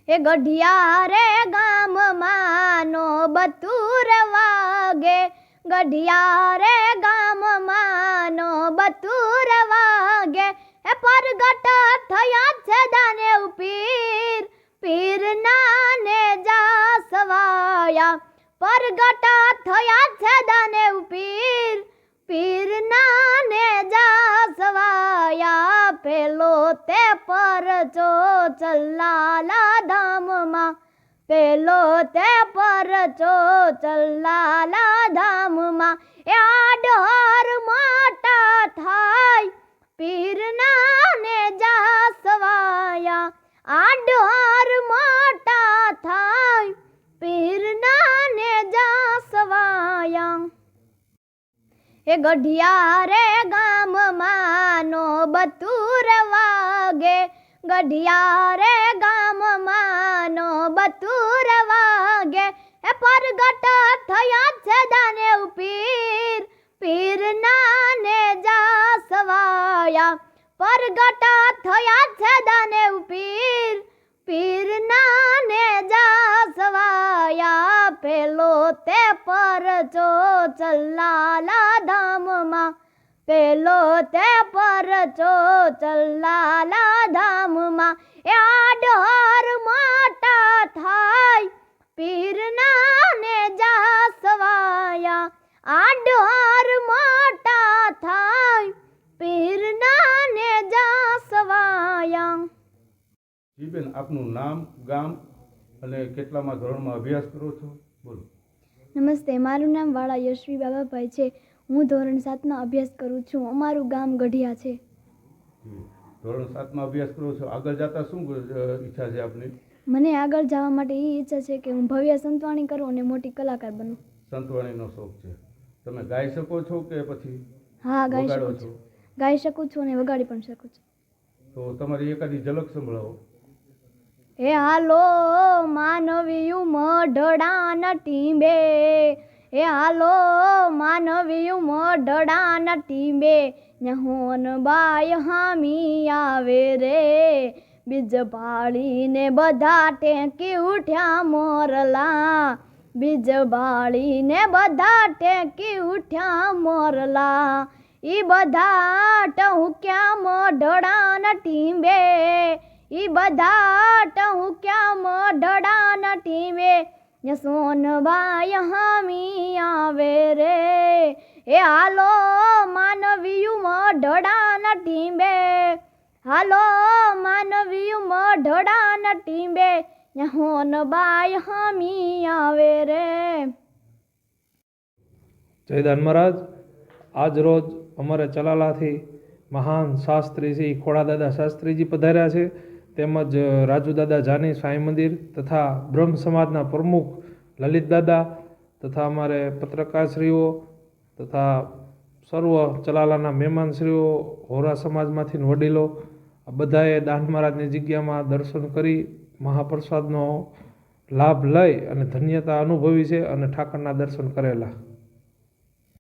એ ગઢિયા રે ગામમાં નો બતુર વાગે, ગઢિયા રે ગામમાં નો બતુર વાગે, એ પરગટ થયા છે દાનેવ પીર, પીરના ને જાસવાયા, પરગટ થયા છે દાનેવ પીર, પીરના ને જાસવાયા, પેલો તે પરચો ચલ્લાલા ધામમાં, પેલો તે પરચો ચલ્લાલા ધામમાં, એ આડહર મોટા થાય પીરના ને જાસવાયા, આડહર મોટા થાય પીરના ને જાસવાયા. એ ગઢિયા રે ગામમાં નો બતુર વાગે, ગઢિયા રે ગામમાં નો બતુર વાગે, એ પરગટ થયા છે દાનેવ પીર, પીરના ને જાસવાયા, પરગટ થયા છે દાનેવ પીર, પીરના ને જાસવાયા, પેલો તે પરચો ચલ્લાલા ધામમાં, પેલો તે પરચો ચલ્લાલા ધામમાં, એ આડહર મોટા થાય પીરના ને જાસવાયા, આડહર મોટા થાય પીરના ને જાસવાયા. જી બેન, આપનું નામ, ગામ અને કેટલામાં ધોરણમાં અભ્યાસ કરો છો? બોલો. નમસ્તે, મારું નામ વાળા યશવી બાબાભાઈ છે. હું ધોરણ 7માં અભ્યાસ કરું છું. અમારું ગામ ગઢિયા છે. ધોરણ 7માં અભ્યાસ કરો છો. આગળ જતા શું ઈચ્છા છે આપની? મને આગળ જવા માટે એ ઈચ્છા છે કે હું ભવ્ય સંતવાણી કરું અને મોટી કલાકાર બનું. સંતવાણીનો શોખ છે. તમે ગાઈ શકો છો કે પછી? હા, ગાઈ શકું છું. ગાઈ શકું છું અને વગાડી પણ શકું છું. તો તમારી એકાદી ઝલક સંભળાવો. એ હાલો માનવીયું મઢડાન ટીંબે, એ હાલો માનવીયું મઢડાન ટીંબે, ન્હોન બાય હામી આવે રે, બીજ ભાળીને બધા ટેકી ઉઠ્યા મોરલા, બીજ ભાળીને બધા ટેકી ઉઠ્યા મોરલા, ઈ બધા ટહુક્યા મઢડાન ટીંબે, ઈ બધા ટહુક્યા મઢડાન ટીંબે, સોનબાઈ હામી આવે રે, એ હાલો માનવીયું મઢડાન ટીંબે, હાલો માનવીયું મઢડાન ટીંબે, સોનબાઈ હામી આવે રે. જયદાન મહારાજ, આજ રોજ અમારે ચલાલાથી મહાન શાસ્ત્રી શ્રી ખોડાદાદા શાસ્ત્રીજી પધાર્યા છે, તેમજ રાજુદાદા જાની સાંઈ મંદિર તથા બ્રહ્મ સમાજના પ્રમુખ લલિતદાદા તથા અમારે પત્રકારશ્રીઓ તથા સર્વ ચલાલાના મહેમાનશ્રીઓ, હોરા સમાજમાંથી વડીલો, આ બધાએ દાન મહારાજની જગ્યામાં દર્શન કરી મહાપ્રસાદનો લાભ લઈ અને ધન્યતા અનુભવી છે અને ઠાકરના દર્શન કરેલા.